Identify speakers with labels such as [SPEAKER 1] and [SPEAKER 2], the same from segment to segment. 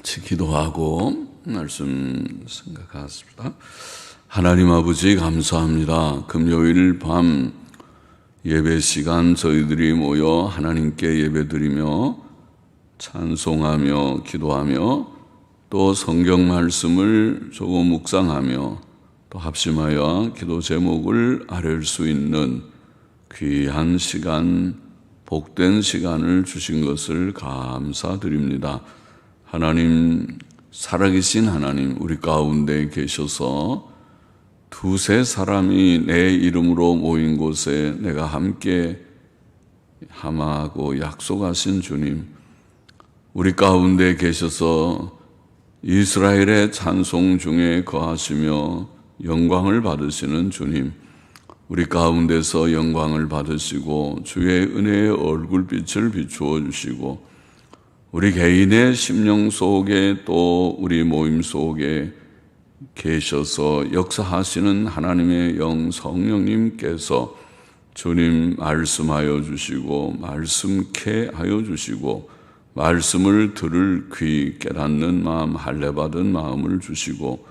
[SPEAKER 1] 같이 기도하고 말씀 생각하겠습니다. 하나님 아버지 감사합니다. 금요일 밤 예배 시간 저희들이 모여 하나님께 예배드리며 찬송하며 기도하며 또 성경 말씀을 조금 묵상하며 또 합심하여 기도 제목을 아뢰 수 있는 귀한 시간, 복된 시간을 주신 것을 감사드립니다. 하나님, 살아계신 하나님, 우리 가운데 계셔서 두세 사람이 내 이름으로 모인 곳에 내가 함께 함하고 약속하신 주님, 우리 가운데 계셔서 이스라엘의 찬송 중에 거하시며 영광을 받으시는 주님, 우리 가운데서 영광을 받으시고 주의 은혜의 얼굴빛을 비추어 주시고 우리 개인의 심령 속에 또 우리 모임 속에 계셔서 역사하시는 하나님의 영 성령님께서 주님 말씀하여 주시고 말씀케 하여 주시고 말씀을 들을 귀 깨닫는 마음 할례받은 마음을 주시고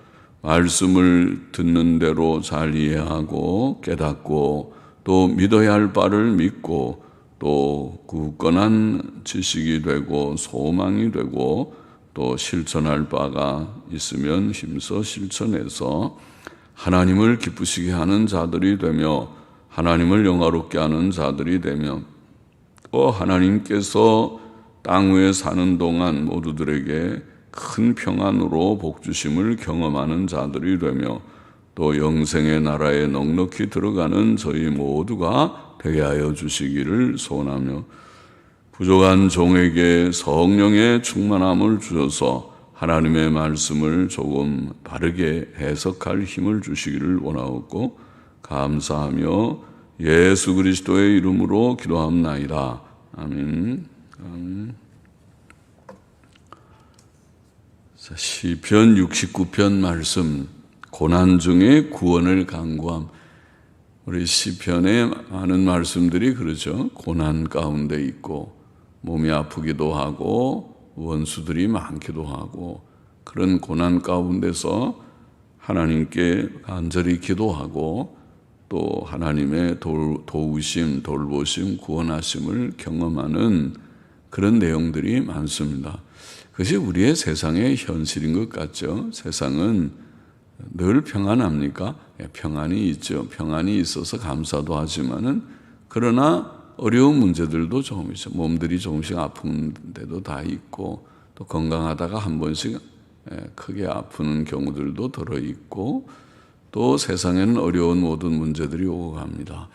[SPEAKER 1] 말씀을 듣는 대로 잘 이해하고 깨닫고 또 믿어야 할 바를 믿고 또 굳건한 지식이 되고 소망이 되고 또 실천할 바가 있으면 힘써 실천해서 하나님을 기쁘시게 하는 자들이 되며 하나님을 영화롭게 하는 자들이 되며 또 하나님께서 땅 위에 사는 동안 모두들에게 큰 평안으로 복주심을 경험하는 자들이 되며 또 영생의 나라에 넉넉히 들어가는 저희 모두가 되게 하여 주시기를 소원하며 부족한 종에게 성령의 충만함을 주셔서 하나님의 말씀을 조금 바르게 해석할 힘을 주시기를 원하옵고 감사하며 예수 그리스도의 이름으로 기도합나이다. 아멘. 아멘. 시편 69편 말씀, 고난 중에 구원을 간구함. 우리 시편에 많은 말씀들이 그러죠. 고난 가운데 있고 몸이 아프기도 하고 원수들이 많기도 하고 그런 고난 가운데서 하나님께 간절히 기도하고 또 하나님의 도우심, 돌보심, 구원하심을 경험하는 그런 내용들이 많습니다. 그것이 우리의 세상의 현실인 것 같죠. 세상은 늘 평안합니까? 평안이 있죠. 평안이 있어서 감사도 하지만은 그러나 어려운 문제들도 조금 있죠. 몸들이 조금씩 아픈 데도 다 있고 또 건강하다가 한 번씩 크게 아프는 경우들도 들어 있고 또 세상에는 어려운 모든 문제들이 오고 갑니다.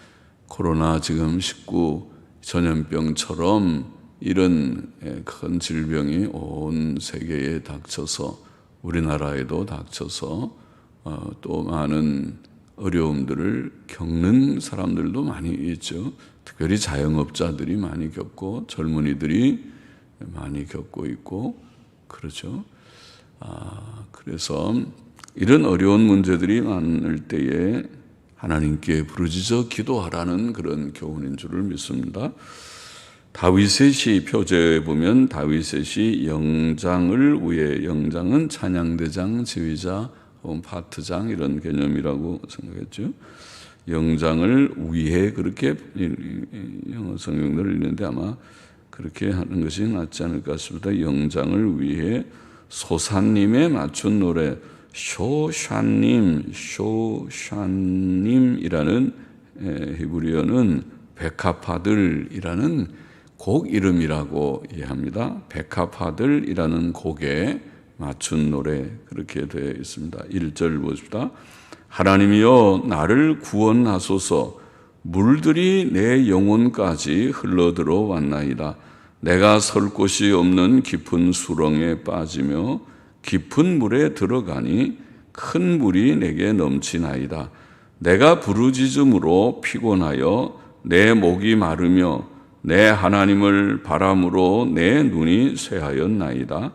[SPEAKER 1] 코로나 지금 19 전염병처럼 이런 큰 질병이 온 세계에 닥쳐서 우리나라에도 닥쳐서 또 많은 어려움들을 겪는 사람들도 많이 있죠. 특별히 자영업자들이 많이 겪고 젊은이들이 많이 겪고 있고 그렇죠. 그래서 이런 어려운 문제들이 많을 때에 하나님께 부르짖어 기도하라는 그런 교훈인 줄을 믿습니다. 다윗의 시 표제에 보면 다윗의 시 영장을 위해, 영장은 찬양대장, 지휘자, 파트장 이런 개념이라고 생각했죠. 영장을 위해 그렇게 영어 성경들을 읽는데 아마 그렇게 하는 것이 낫지 않을까 싶습니다. 영장을 위해 소사님에 맞춘 노래 쇼샨님이라는 히브리어는 백합파들이라는 곡 이름이라고 이해합니다. 백합파들이라는 곡에 맞춘 노래 그렇게 되어 있습니다. 1절 보십시다. 하나님이여 나를 구원하소서. 물들이 내 영혼까지 흘러들어 왔나이다. 내가 설 곳이 없는 깊은 수렁에 빠지며 깊은 물에 들어가니 큰 물이 내게 넘치나이다. 내가 부르짖음으로 피곤하여 내 목이 마르며 내 하나님을 바람으로 내 눈이 쇠하였나이다.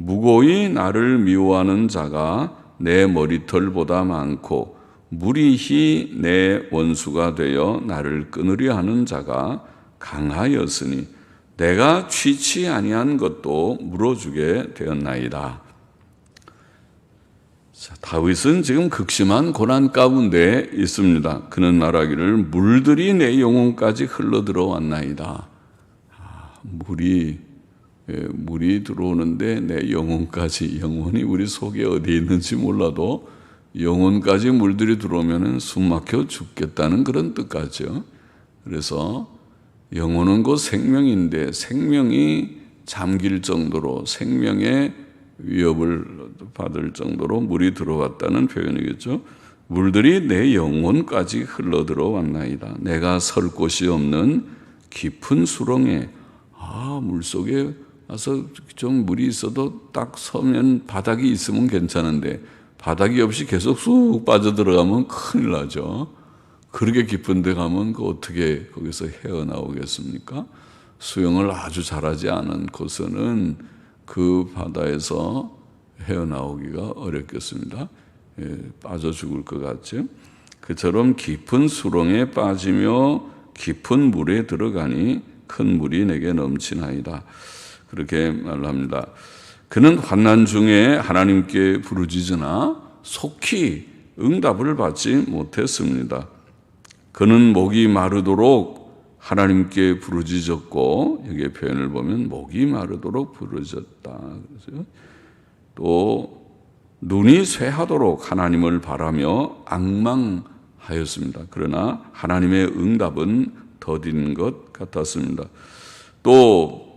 [SPEAKER 1] 무고히 나를 미워하는 자가 내 머리털보다 많고 무리히 내 원수가 되어 나를 끊으려 하는 자가 강하였으니 내가 취치 아니한 것도 물어주게 되었나이다. 자, 다윗은 지금 극심한 고난 가운데 있습니다. 그는 말하기를 물들이 내 영혼까지 흘러들어왔나이다. 물이 들어오는데 내 영혼까지, 영혼이 우리 속에 어디 있는지 몰라도 영혼까지 물들이 들어오면 숨 막혀 죽겠다는 그런 뜻까지요. 그래서 영혼은 곧 생명인데 생명이 잠길 정도로, 생명의 위협을 받을 정도로 물이 들어왔다는 표현이겠죠. 물들이 내 영혼까지 흘러들어왔나이다. 내가 설 곳이 없는 깊은 수렁에, 물속에 와서 좀 물이 있어도 딱 서면 바닥이 있으면 괜찮은데 바닥이 없이 계속 쑥 빠져들어가면 큰일 나죠. 그렇게 깊은 데 가면 어떻게 거기서 헤어나오겠습니까? 수영을 아주 잘하지 않은 곳에는 그 바다에서 헤어나오기가 어렵겠습니다. 빠져 죽을 것 같죠. 그처럼 깊은 수렁에 빠지며 깊은 물에 들어가니 큰 물이 내게 넘치나이다. 그렇게 말합니다. 그는 환난 중에 하나님께 부르짖으나 속히 응답을 받지 못했습니다. 그는 목이 마르도록 하나님께 부르짖었고, 여기에 표현을 보면 목이 마르도록 부르짖었다. 또 눈이 쇠하도록 하나님을 바라며 앙망하였습니다. 그러나 하나님의 응답은 더딘 것 같았습니다. 또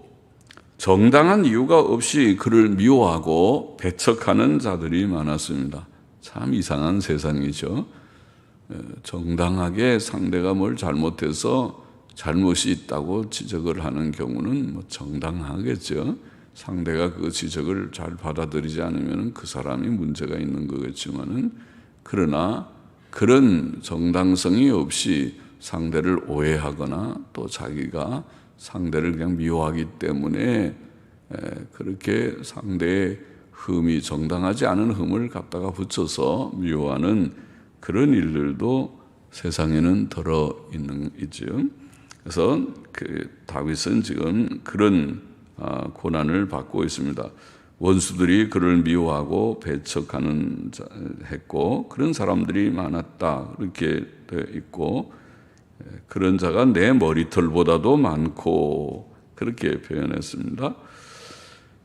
[SPEAKER 1] 정당한 이유가 없이 그를 미워하고 배척하는 자들이 많았습니다. 참 이상한 세상이죠. 정당하게 상대가 뭘 잘못해서 잘못이 있다고 지적을 하는 경우는 정당하겠죠. 상대가 그 지적을 잘 받아들이지 않으면 그 사람이 문제가 있는 거겠지만은, 그러나 그런 정당성이 없이 상대를 오해하거나 또 자기가 상대를 그냥 미워하기 때문에 그렇게 상대의 흠이, 정당하지 않은 흠을 갖다가 붙여서 미워하는 그런 일들도 세상에는 덜어 있죠. 그래서 다윗은 지금 그런 고난을 받고 있습니다. 원수들이 그를 미워하고 배척하는 했고, 그런 사람들이 많았다, 이렇게 되어 있고, 그런 자가 내 머리털보다도 많고, 그렇게 표현했습니다.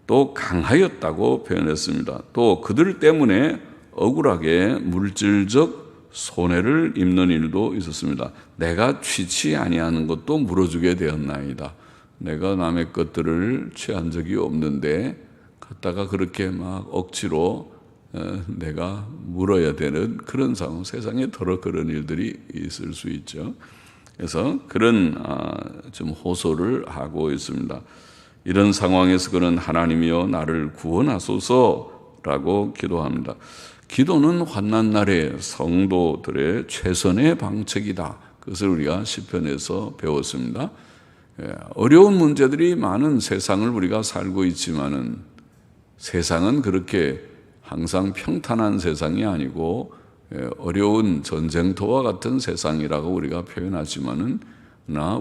[SPEAKER 1] 또 강하였다고 표현했습니다. 또 그들 때문에 억울하게 물질적 손해를 입는 일도 있었습니다. 내가 취치 아니하는 것도 물어주게 되었나이다. 내가 남의 것들을 취한 적이 없는데 갖다가 그렇게 막 억지로 내가 물어야 되는 그런 상황, 세상에 더러 그런 일들이 있을 수 있죠. 그래서 그런 좀 호소를 하고 있습니다. 이런 상황에서 그는 하나님이여 나를 구원하소서라고 기도합니다. 기도는 환난 날에 성도들의 최선의 방책이다. 그것을 우리가 시편에서 배웠습니다. 어려운 문제들이 많은 세상을 우리가 살고 있지만은 세상은 그렇게 항상 평탄한 세상이 아니고 어려운 전쟁터와 같은 세상이라고 우리가 표현하지만은,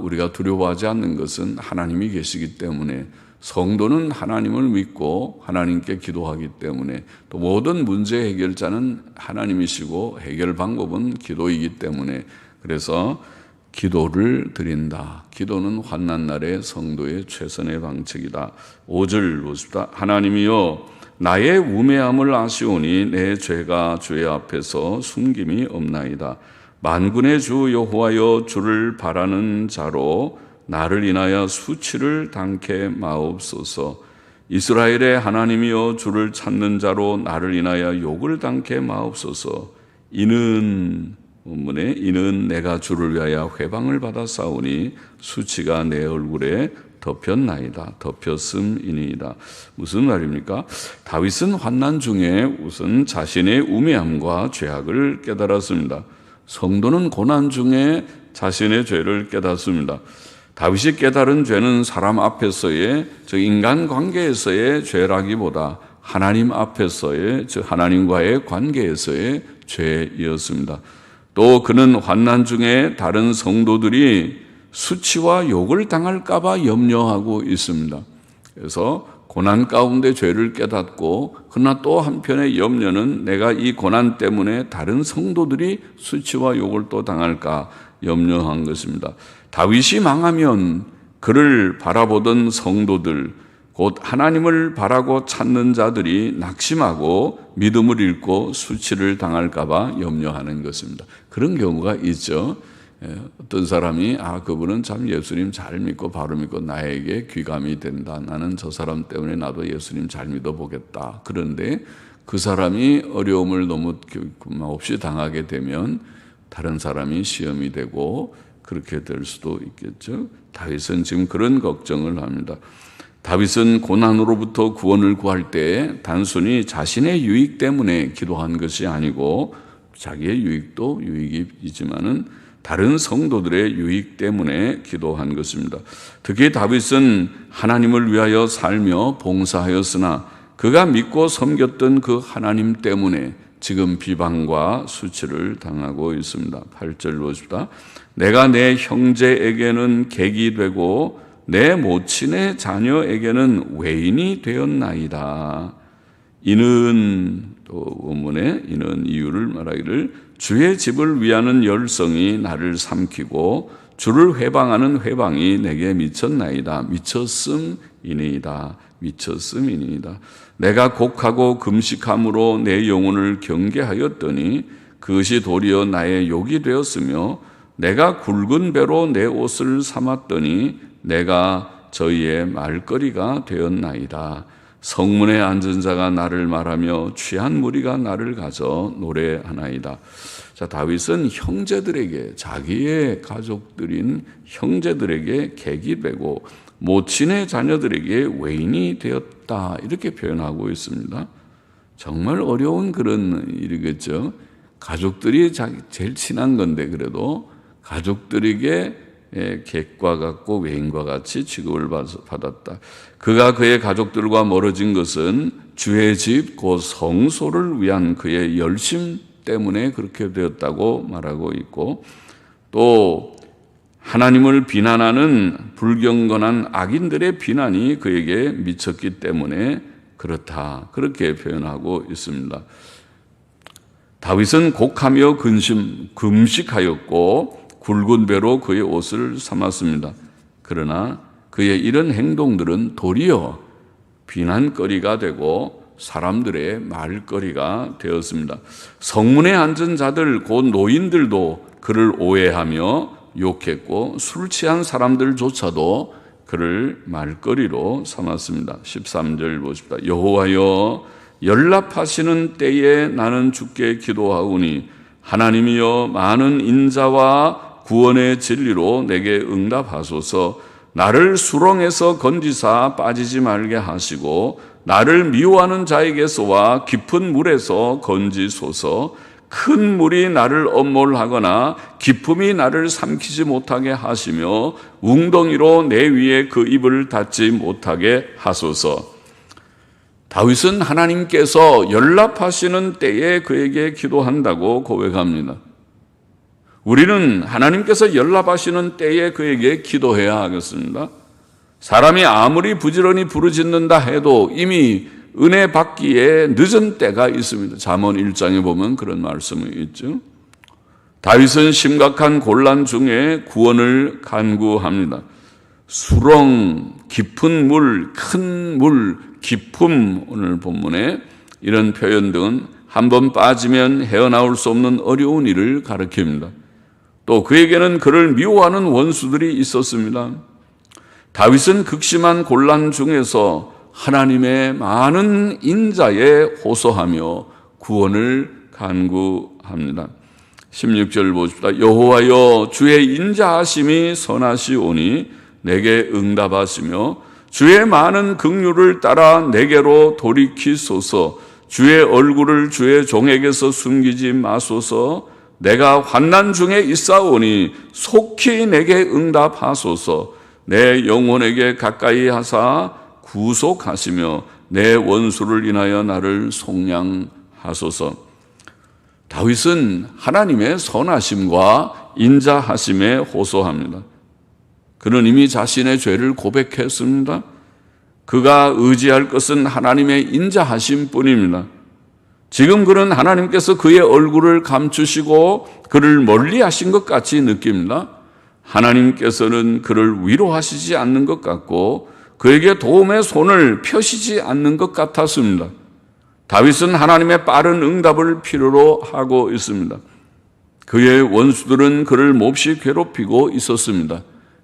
[SPEAKER 1] 우리가 두려워하지 않는 것은 하나님이 계시기 때문에, 성도는 하나님을 믿고 하나님께 기도하기 때문에, 또 모든 문제 해결자는 하나님이시고 해결 방법은 기도이기 때문에, 그래서 기도를 드린다. 기도는 환난 날의 성도의 최선의 방책이다. 5절 보십시다. 하나님이여 나의 우매함을 아시오니 내 죄가 주의 앞에서 숨김이 없나이다. 만군의 주 여호와여 주를 바라는 자로 나를 인하여 수치를 당케 마옵소서. 이스라엘의 하나님이여 주를 찾는 자로 나를 인하여 욕을 당케 마옵소서. 이는 내가 주를 위하여 회방을 받아 싸우니 수치가 내 얼굴에 덮였나이다. 덮였음이니이다. 무슨 말입니까? 다윗은 환난 중에 우선 자신의 우매함과 죄악을 깨달았습니다. 성도는 고난 중에 자신의 죄를 깨닫습니다. 다윗이 깨달은 죄는 사람 앞에서의, 즉 인간 관계에서의 죄라기보다 하나님 앞에서의, 즉 하나님과의 관계에서의 죄이었습니다. 또 그는 환난 중에 다른 성도들이 수치와 욕을 당할까 봐 염려하고 있습니다. 그래서 고난 가운데 죄를 깨닫고, 그러나 또 한편의 염려는 내가 이 고난 때문에 다른 성도들이 수치와 욕을 또 당할까 염려한 것입니다. 다윗이 망하면 그를 바라보던 성도들, 곧 하나님을 바라고 찾는 자들이 낙심하고 믿음을 잃고 수치를 당할까 봐 염려하는 것입니다. 그런 경우가 있죠. 어떤 사람이 그분은 참 예수님 잘 믿고 바로 믿고 나에게 귀감이 된다. 나는 저 사람 때문에 나도 예수님 잘 믿어보겠다. 그런데 그 사람이 어려움을 너무 없이 당하게 되면 다른 사람이 시험이 되고 그렇게 될 수도 있겠죠. 다윗은 지금 그런 걱정을 합니다. 다윗은 고난으로부터 구원을 구할 때 단순히 자신의 유익 때문에 기도한 것이 아니고, 자기의 유익도 유익이지만은 다른 성도들의 유익 때문에 기도한 것입니다. 특히 다윗은 하나님을 위하여 살며 봉사하였으나 그가 믿고 섬겼던 그 하나님 때문에 지금 비방과 수치를 당하고 있습니다. 8절 보십시다. 내가 내 형제에게는 객이 되고 내 모친의 자녀에게는 외인이 되었나이다. 이는, 또 원문에 이는 이유를 말하기를, 주의 집을 위하는 열성이 나를 삼키고 주를 회방하는 회방이 내게 미쳤나이다. 미쳤음이니이다. 미쳤음이니이다. 내가 곡하고 금식함으로 내 영혼을 경계하였더니 그것이 도리어 나의 욕이 되었으며, 내가 굵은 배로 내 옷을 삼았더니 내가 저희의 말거리가 되었나이다. 성문에 앉은 자가 나를 말하며 취한 무리가 나를 가져 노래하나이다. 자, 다윗은 형제들에게, 자기의 가족들인 형제들에게 객이 되고 모친의 자녀들에게 외인이 되었다, 이렇게 표현하고 있습니다. 정말 어려운 그런 일이겠죠. 가족들이 제일 친한 건데 그래도 가족들에게 객과 같고 외인과 같이 취급을 받았다. 그가 그의 가족들과 멀어진 것은 주의 집 곧 성소를 위한 그의 열심 때문에 그렇게 되었다고 말하고 있고, 또 하나님을 비난하는 불경건한 악인들의 비난이 그에게 미쳤기 때문에 그렇다, 그렇게 표현하고 있습니다. 다윗은 곡하며 금식하였고 굵은 배로 그의 옷을 삼았습니다. 그러나 그의 이런 행동들은 도리어 비난거리가 되고 사람들의 말거리가 되었습니다. 성문에 앉은 자들, 곧 노인들도 그를 오해하며 욕했고 술 취한 사람들조차도 그를 말거리로 삼았습니다. 13절 보십시다. 여호와여, 연락하시는 때에 나는 주께 기도하오니 하나님이여, 많은 인자와 구원의 진리로 내게 응답하소서. 나를 수렁에서 건지사 빠지지 말게 하시고 나를 미워하는 자에게서와 깊은 물에서 건지소서. 큰 물이 나를 엄몰하거나 깊음이 나를 삼키지 못하게 하시며 웅덩이로 내 위에 그 입을 닫지 못하게 하소서. 다윗은 하나님께서 연락하시는 때에 그에게 기도한다고 고백합니다. 우리는 하나님께서 연락하시는 때에 그에게 기도해야 하겠습니다. 사람이 아무리 부지런히 부르짖는다 해도 이미 은혜 받기에 늦은 때가 있습니다. 잠언 1장에 보면 그런 말씀이 있죠. 다윗은 심각한 곤란 중에 구원을 간구합니다. 수렁, 깊은 물, 큰 물, 깊음, 오늘 본문에 이런 표현 등은 한번 빠지면 헤어나올 수 없는 어려운 일을 가리킵니다. 또 그에게는 그를 미워하는 원수들이 있었습니다. 다윗은 극심한 곤란 중에서 하나님의 많은 인자에 호소하며 구원을 간구합니다. 16절 보십시다. 여호와여, 주의 인자하심이 선하시오니 내게 응답하시며 주의 많은 긍휼을 따라 내게로 돌이키소서. 주의 얼굴을 주의 종에게서 숨기지 마소서. 내가 환난 중에 있사오니 속히 내게 응답하소서. 내 영혼에게 가까이 하사 구속하시며 내 원수를 인하여 나를 속량하소서. 다윗은 하나님의 선하심과 인자하심에 호소합니다. 그는 이미 자신의 죄를 고백했습니다. 그가 의지할 것은 하나님의 인자하심 뿐입니다. 지금 그는 하나님께서 그의 얼굴을 감추시고 그를 멀리 하신 것 같이 느낍니다. 하나님께서는 그를 위로하시지 않는 것 같고 그에게 도움의 손을 펴시지 않는 것 같았습니다. 다윗은 하나님의 빠른 응답을 필요로 하고 있습니다. 그의 원수들은 그를 몹시 괴롭히고 있었습니다.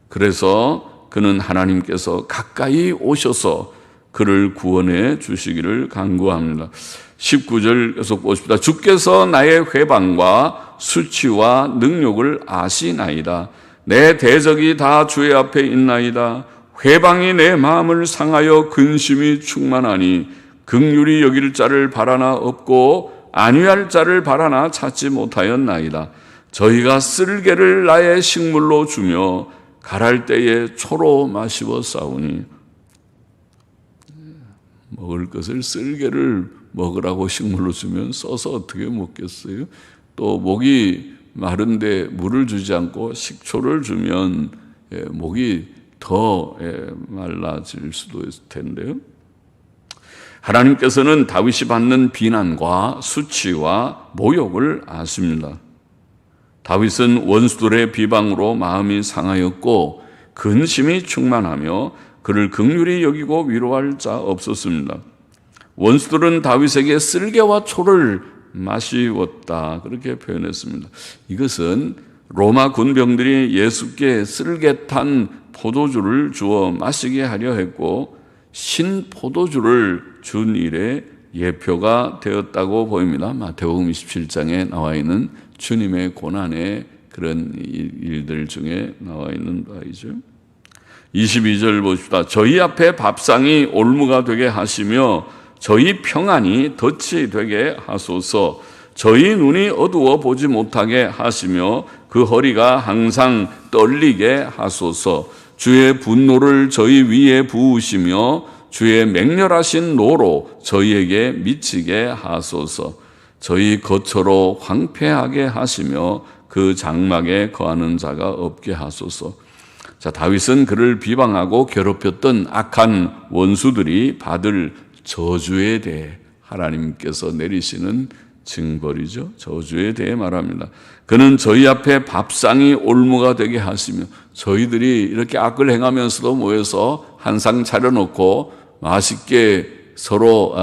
[SPEAKER 1] 그래서 그는 하나님께서 가까이 오셔서 그를 구원해 주시기를 간구합니다. 19절 계속 보십시다. 주께서 나의 회방과 수치와 능욕을 아시나이다. 내 대적이 다 주의 앞에 있나이다. 회방이 내 마음을 상하여 근심이 충만하니 긍휼히 여길 자를 바라나 없고 안위할 자를 바라나 찾지 못하였나이다. 저희가 쓸개를 나의 식물로 주며 갈할 때에 초로 마시워 싸우니. 먹을 것을 쓸개를 먹으라고 식물로 주면 써서 어떻게 먹겠어요? 또 목이 마른데 물을 주지 않고 식초를 주면 목이 더 말라질 수도 있을 텐데요. 하나님께서는 다윗이 받는 비난과 수치와 모욕을 아십니다. 다윗은 원수들의 비방으로 마음이 상하였고 근심이 충만하며 그를 긍휼히 여기고 위로할 자 없었습니다. 원수들은 다윗에게 쓸개와 초를 마시웠다 그렇게 표현했습니다. 이것은 로마 군병들이 예수께 쓸개 탄 포도주를 주어 마시게 하려 했고 신포도주를 준 일의 예표가 되었다고 보입니다. 마태복음 27장에 나와 있는 주님의 고난의 그런 일들 중에 나와 있는 바이죠. 22절 보십시다. 저희 앞에 밥상이 올무가 되게 하시며 저희 평안이 덫이 되게 하소서. 저희 눈이 어두워 보지 못하게 하시며 그 허리가 항상 떨리게 하소서. 주의 분노를 저희 위에 부으시며 주의 맹렬하신 노로 저희에게 미치게 하소서. 저희 거처로 황폐하게 하시며 그 장막에 거하는 자가 없게 하소서. 자, 다윗은 그를 비방하고 괴롭혔던 악한 원수들이 받을 저주에 대해 하나님께서 내리시는 징벌이죠. 저주에 대해 말합니다. 그는 저희 앞에 밥상이 올무가 되게 하시며, 저희들이 이렇게 악을 행하면서도 모여서 한 상 차려놓고 맛있게 서로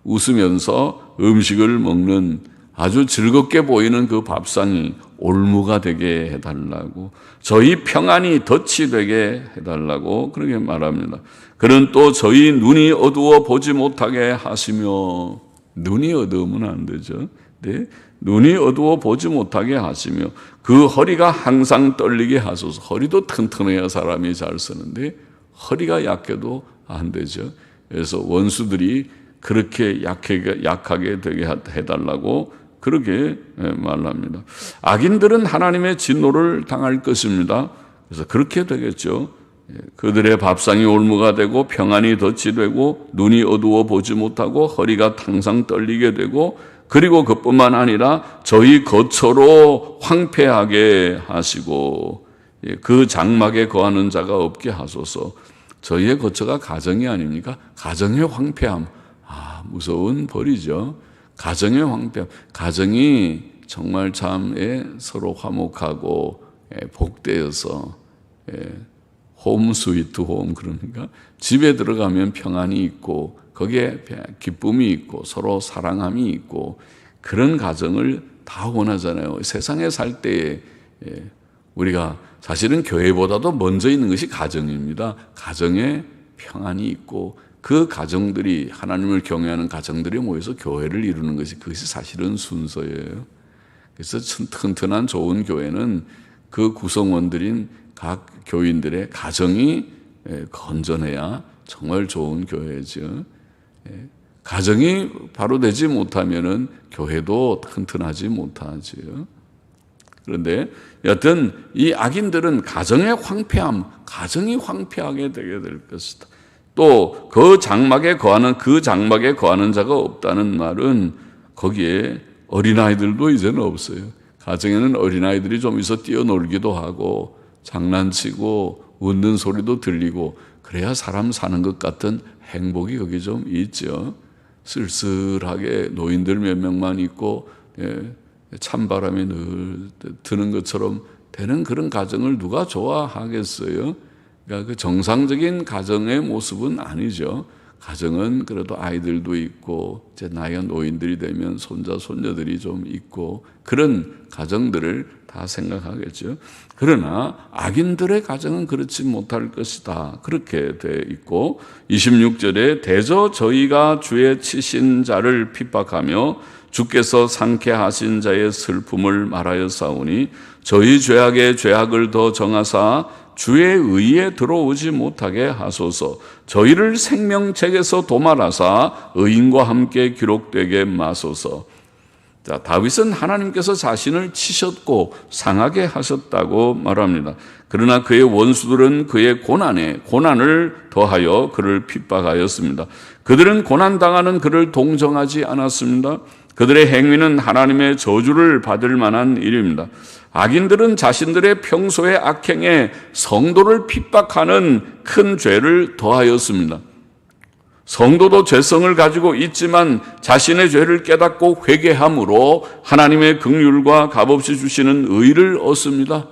[SPEAKER 1] 웃으면서 음식을 먹는 아주 즐겁게 보이는 그 밥상이 올무가 되게 해달라고, 저희 평안이 덫이 되게 해달라고 그렇게 말합니다. 그는 또 저희 눈이 어두워 보지 못하게 하시며, 눈이 어두우면 안 되죠. 네? 눈이 어두워 보지 못하게 하시며 그 허리가 항상 떨리게 하소서. 허리도 튼튼해야 사람이 잘 쓰는데 허리가 약해도 안 되죠. 그래서 원수들이 그렇게 약하게 되게 해달라고 그렇게 말합니다. 악인들은 하나님의 진노를 당할 것입니다. 그래서 그렇게 되겠죠. 그들의 밥상이 올무가 되고 평안이 덫이 되고 눈이 어두워 보지 못하고 허리가 항상 떨리게 되고, 그리고 그뿐만 아니라 저희 거처로 황폐하게 하시고 그 장막에 거하는 자가 없게 하소서. 저희의 거처가 가정이 아닙니까? 가정의 황폐함. 무서운 벌이죠. 가정의 황폐함. 가정이 정말 참 서로 화목하고 복되어서 홈 스위트 홈, 그러니까 집에 들어가면 평안이 있고 거기에 기쁨이 있고 서로 사랑함이 있고 그런 가정을 다 원하잖아요. 세상에 살 때에 우리가 사실은 교회보다도 먼저 있는 것이 가정입니다. 가정에 평안이 있고 그 가정들이, 하나님을 경외하는 가정들이 모여서 교회를 이루는 것이, 그것이 사실은 순서예요. 그래서 튼튼한 좋은 교회는 그 구성원들인 각 교인들의 가정이 건전해야 정말 좋은 교회죠. 가정이 바로 되지 못하면은 교회도 튼튼하지 못하지요. 그런데 여튼 이 악인들은 가정의 황폐함, 가정이 황폐하게 되게 될 것이다. 또 그 장막에 거하는 자가 없다는 말은 거기에 어린아이들도 이제는 없어요. 가정에는 어린아이들이 좀 있어 뛰어놀기도 하고 장난치고 웃는 소리도 들리고 그래야 사람 사는 것 같은 행복이 거기 좀 있죠. 쓸쓸하게 노인들 몇 명만 있고 찬바람이 늘 드는 것처럼 되는 그런 가정을 누가 좋아하겠어요? 그러니까 그 정상적인 가정의 모습은 아니죠. 가정은 그래도 아이들도 있고 이제 나이가 노인들이 되면 손자 손녀들이 좀 있고 그런 가정들을 다 생각하겠죠. 그러나 악인들의 가정은 그렇지 못할 것이다. 그렇게 돼 있고 26절에 대저 저희가 주의 치신 자를 핍박하며 주께서 상쾌하신 자의 슬픔을 말하여 싸우니 저희 죄악의 죄악을 더 정하사 주의 의에 들어오지 못하게 하소서. 저희를 생명책에서 도말하사 의인과 함께 기록되게 마소서. 자, 다윗은 하나님께서 자신을 치셨고 상하게 하셨다고 말합니다. 그러나 그의 원수들은 그의 고난에 고난을 더하여 그를 핍박하였습니다. 그들은 고난당하는 그를 동정하지 않았습니다. 그들의 행위는 하나님의 저주를 받을 만한 일입니다. 악인들은 자신들의 평소의 악행에 성도를 핍박하는 큰 죄를 더하였습니다. 성도도 죄성을 가지고 있지만 자신의 죄를 깨닫고 회개함으로 하나님의 긍휼과 값없이 주시는 의를 얻습니다.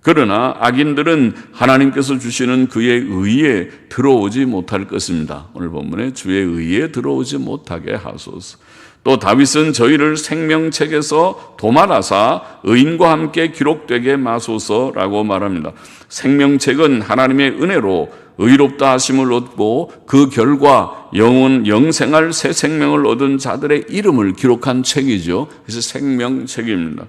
[SPEAKER 1] 그러나 악인들은 하나님께서 주시는 그의 의에 들어오지 못할 것입니다. 오늘 본문에 주의 의에 들어오지 못하게 하소서. 또 다윗은 저희를 생명책에서 도말하사 의인과 함께 기록되게 마소서라고 말합니다. 생명책은 하나님의 은혜로 의롭다 하심을 얻고 그 결과 영생할 새 생명을 얻은 자들의 이름을 기록한 책이죠. 그래서 생명책입니다.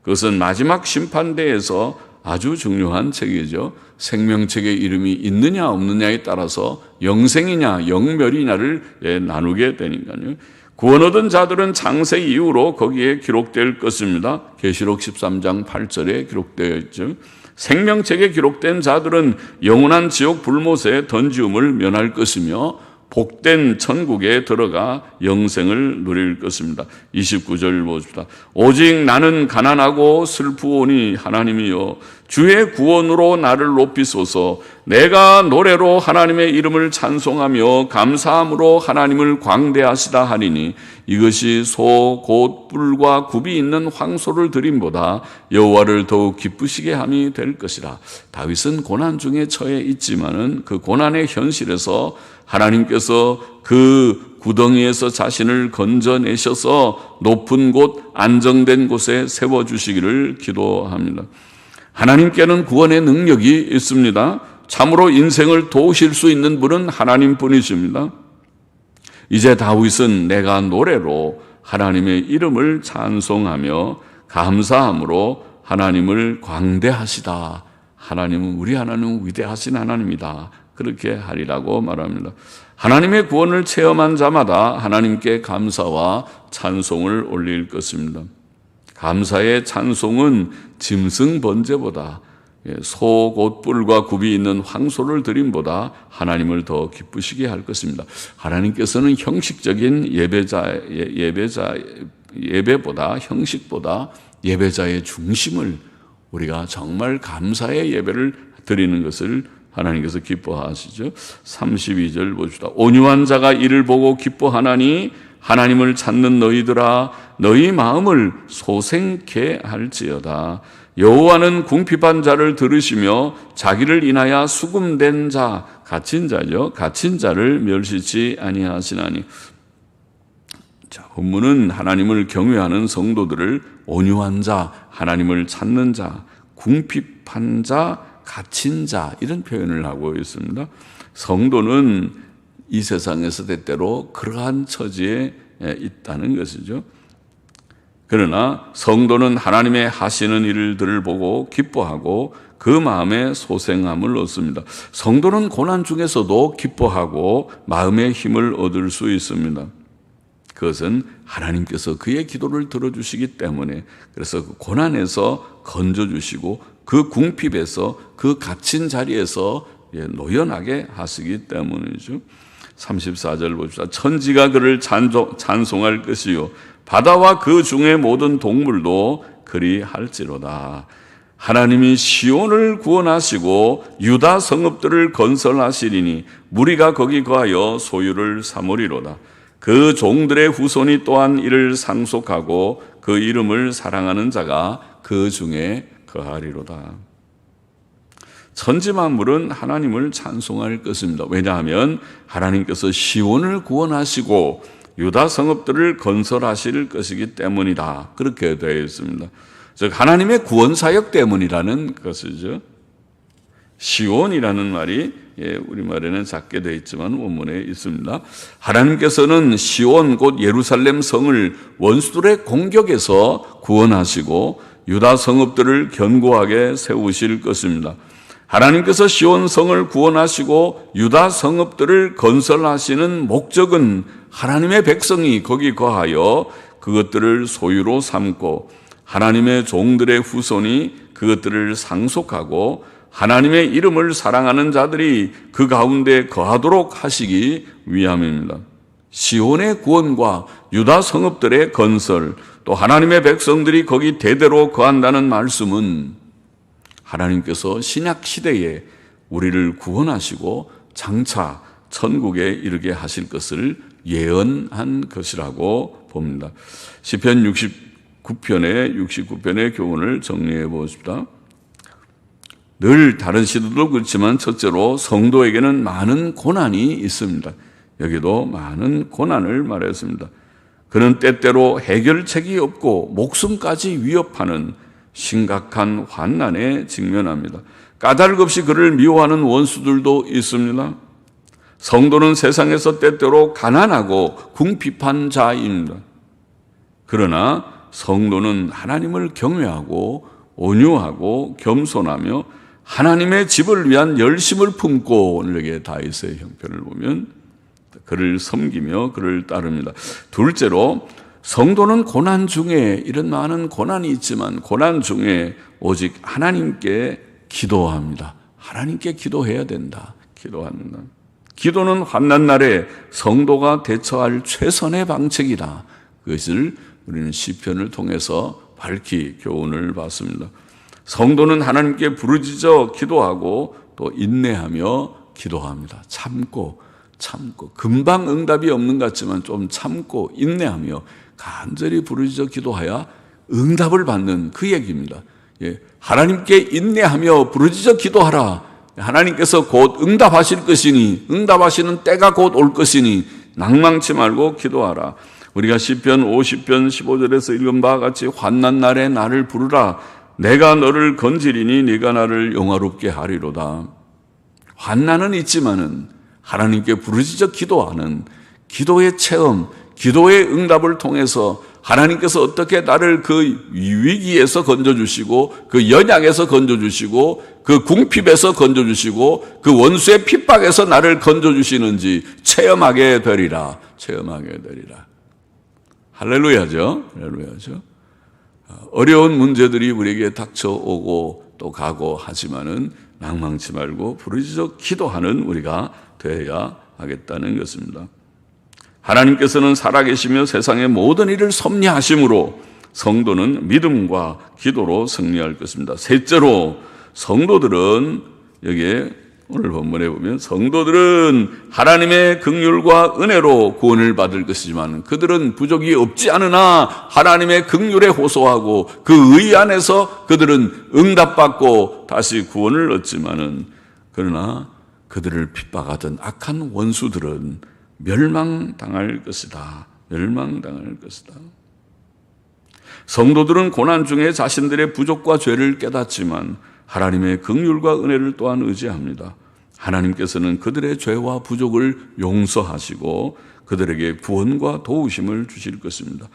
[SPEAKER 1] 그것은 마지막 심판대에서 아주 중요한 책이죠. 생명책의 이름이 있느냐 없느냐에 따라서 영생이냐 영멸이냐를 나누게 되니까요. 구원 얻은 자들은 창세 이후로 거기에 기록될 것입니다. 계시록 13장 8절에 기록되어 있죠. 생명책에 기록된 자들은 영원한 지옥 불못에 던지움을 면할 것이며 복된 천국에 들어가 영생을 누릴 것입니다. 29절 보십시다. 오직 나는 가난하고 슬프오니 하나님이여 주의 구원으로 나를 높이소서. 내가 노래로 하나님의 이름을 찬송하며 감사함으로 하나님을 광대하시다 하리니 이것이 소 곧 뿔과 굽이 있는 황소를 드림보다 여호와를 더욱 기쁘시게 함이 될 것이라. 다윗은 고난 중에 처해 있지만은 그 고난의 현실에서 하나님께서 그 구덩이에서 자신을 건져내셔서 높은 곳 안정된 곳에 세워주시기를 기도합니다. 하나님께는 구원의 능력이 있습니다. 참으로 인생을 도우실 수 있는 분은 하나님뿐이십니다. 이제 다윗은 내가 노래로 하나님의 이름을 찬송하며 감사함으로 하나님을 광대하시다. 하나님은 우리 하나님은 위대하신 하나님이다. 그렇게 하리라고 말합니다. 하나님의 구원을 체험한 자마다 하나님께 감사와 찬송을 올릴 것입니다. 감사의 찬송은 짐승 번제보다 소 곧 뿔과 굽이 있는 황소를 드림보다 하나님을 더 기쁘시게 할 것입니다. 하나님께서는 형식적인 예배보다 형식보다 예배자의 중심을 우리가 정말 감사의 예배를 드리는 것을 하나님께서 기뻐하시죠. 32절 보십시다. 온유한 자가 이를 보고 기뻐하나니 하나님을 찾는 너희들아 너희 마음을 소생케 할지어다. 여호와는 궁핍한 자를 들으시며 자기를 인하여 수금된 자, 갇힌 자죠. 갇힌 자를 멸시치 아니하시나니. 자, 본문은 하나님을 경외하는 성도들을 온유한 자, 하나님을 찾는 자, 궁핍한 자, 갇힌 자 이런 표현을 하고 있습니다. 성도는 이 세상에서 때때로 그러한 처지에 있다는 것이죠. 그러나 성도는 하나님의 하시는 일들을 보고 기뻐하고 그 마음에 소생함을 얻습니다. 성도는 고난 중에서도 기뻐하고 마음의 힘을 얻을 수 있습니다. 그것은 하나님께서 그의 기도를 들어주시기 때문에 그래서 그 고난에서 건져주시고 그 궁핍에서 그 갇힌 자리에서 노연하게 하시기 때문이죠. 34절 봅시다. 천지가 그를 찬송할 것이요 바다와 그 중의 모든 동물도 그리 할지로다. 하나님이 시온을 구원하시고 유다 성읍들을 건설하시리니 무리가 거기 거하여 소유를 삼으리로다. 그 종들의 후손이 또한 이를 상속하고 그 이름을 사랑하는 자가 그 중에 거하리로다. 천지 만물은 하나님을 찬송할 것입니다. 왜냐하면 하나님께서 시온을 구원하시고 유다 성읍들을 건설하실 것이기 때문이다. 그렇게 되어 있습니다. 즉 하나님의 구원 사역 때문이라는 것이죠. 시온이라는 말이 우리말에는 작게 되어 있지만 원문에 있습니다. 하나님께서는 시온 곧 예루살렘 성을 원수들의 공격에서 구원하시고 유다 성읍들을 견고하게 세우실 것입니다. 하나님께서 시온 성을 구원하시고 유다 성읍들을 건설하시는 목적은 하나님의 백성이 거기 거하여 그것들을 소유로 삼고 하나님의 종들의 후손이 그것들을 상속하고 하나님의 이름을 사랑하는 자들이 그 가운데 거하도록 하시기 위함입니다. 시온의 구원과 유다 성읍들의 건설, 또 하나님의 백성들이 거기 대대로 거한다는 말씀은 하나님께서 신약 시대에 우리를 구원하시고 장차 천국에 이르게 하실 것을 예언한 것이라고 봅니다. 시편 69편의 교훈을 정리해 보십시다. 늘 다른 시도도 그렇지만 첫째로 성도에게는 많은 고난이 있습니다. 여기도 많은 고난을 말했습니다. 그는 때때로 해결책이 없고 목숨까지 위협하는 심각한 환난에 직면합니다. 까닭 없이 그를 미워하는 원수들도 있습니다. 성도는 세상에서 때때로 가난하고 궁핍한 자입니다. 그러나 성도는 하나님을 경외하고 온유하고 겸손하며 하나님의 집을 위한 열심을 품고, 오늘 여기 다윗의 형편을 보면 그를 섬기며 그를 따릅니다. 둘째로 성도는 고난 중에, 이런 많은 고난이 있지만 고난 중에 오직 하나님께 기도합니다. 하나님께 기도해야 된다. 기도합니다. 기도는 환난 날에 성도가 대처할 최선의 방책이다. 그것을 우리는 시편을 통해서 밝히 교훈을 받습니다. 성도는 하나님께 부르짖어 기도하고 또 인내하며 기도합니다. 참고 금방 응답이 없는 것 같지만 좀 참고 인내하며 간절히 부르짖어 기도하여 응답을 받는 그 얘기입니다. 하나님께 인내하며 부르짖어 기도하라. 하나님께서 곧 응답하실 것이니, 응답하시는 때가 곧 올 것이니 낭망치 말고 기도하라. 우리가 시편 50편 15절에서 읽은 바와 같이 환난 날에 나를 부르라. 내가 너를 건지리니 네가 나를 영화롭게 하리로다. 환난은 있지만은 하나님께 부르짖어 기도하는 기도의 체험, 기도의 응답을 통해서 하나님께서 어떻게 나를 그 위기에서 건져주시고 그 연약에서 건져주시고 그 궁핍에서 건져주시고 그 원수의 핍박에서 나를 건져주시는지 체험하게 되리라. 체험하게 되리라. 할렐루야죠. 할렐루야죠. 어려운 문제들이 우리에게 닥쳐오고 또 가고 하지만은 낭망치 말고 부르짖어 기도하는 우리가 되어야 하겠다는 것입니다. 하나님께서는 살아계시며 세상의 모든 일을 섭리하심으로 성도는 믿음과 기도로 승리할 것입니다. 셋째로 성도들은, 여기에 오늘 본문에 보면 성도들은 하나님의 긍휼과 은혜로 구원을 받을 것이지만 그들은 부족이 없지 않으나 하나님의 긍휼에 호소하고 그 의 안에서 그들은 응답받고 다시 구원을 얻지만은, 그러나 그들을 핍박하던 악한 원수들은 멸망당할 것이다. 멸망당할 것이다. 성도들은 고난 중에 자신들의 부족과 죄를 깨닫지만 하나님의 긍휼과 은혜를 또한 의지합니다. 하나님께서는 그들의 죄와 부족을 용서하시고 그들에게 구원과 도우심을 주실 것입니다.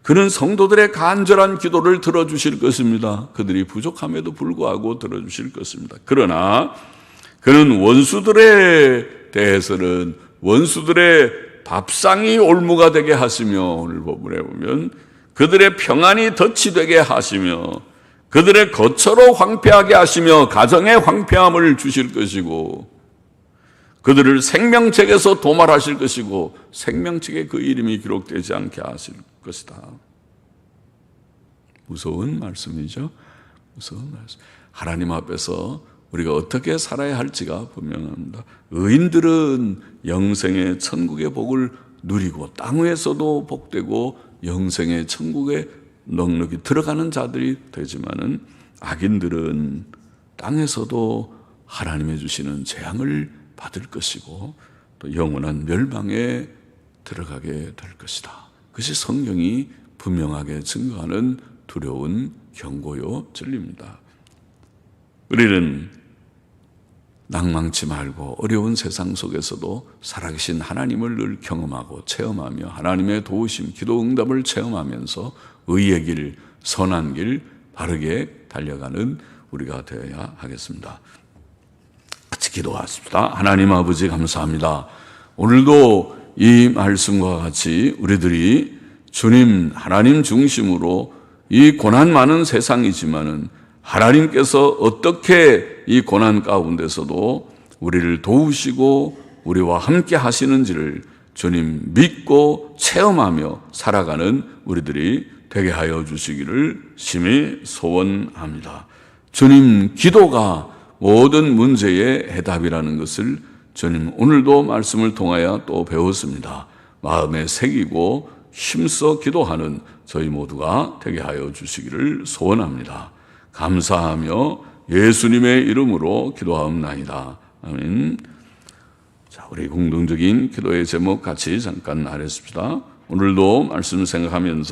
[SPEAKER 1] 그는 성도들의 간절한 기도를 들어주실 것입니다. 그들이 부족함에도 불구하고 들어주실 것입니다. 그러나 그는 원수들에 대해서는 원수들의 밥상이 올무가 되게 하시며, 오늘 본문에 보면 그들의 평안이 덫이 되게 하시며 그들의 거처로 황폐하게 하시며 가정의 황폐함을 주실 것이고 그들을 생명책에서 도말하실 것이고 생명책에 그 이름이 기록되지 않게 하실 것이다. 무서운 말씀이죠. 그래서 하나님 앞에서 우리가 어떻게 살아야 할지가 분명합니다. 의인들은 영생의 천국의 복을 누리고 땅 위에서도 복되고 영생의 천국에 넉넉히 들어가는 자들이 되지만은 악인들은 땅에서도 하나님이 주시는 재앙을 받을 것이고 또 영원한 멸망에 들어가게 될 것이다. 그것이 성경이 분명하게 증거하는 두려운 경고요 진리입니다. 우리는 낭망치 말고 어려운 세상 속에서도 살아계신 하나님을 늘 경험하고 체험하며 하나님의 도우심, 기도 응답을 체험하면서 의의 길, 선한 길, 바르게 달려가는 우리가 되어야 하겠습니다. 같이 기도하십시다. 하나님 아버지 감사합니다. 오늘도 이 말씀과 같이 우리들이 주님 하나님 중심으로 이 고난 많은 세상이지만은 하나님께서 어떻게 이 고난 가운데서도 우리를 도우시고 우리와 함께 하시는지를 주님 믿고 체험하며 살아가는 우리들이 되게 하여 주시기를 심히 소원합니다. 주님 기도가 모든 문제의 해답이라는 것을 주님 오늘도 말씀을 통하여 또 배웠습니다. 마음에 새기고 힘써 기도하는 저희 모두가 되게 하여 주시기를 소원합니다. 감사하며 예수님의 이름으로 기도하옵나이다. 아멘. 자, 우리 공동적인 기도의 제목 같이 잠깐 나눴습니다. 오늘도 말씀 생각하면서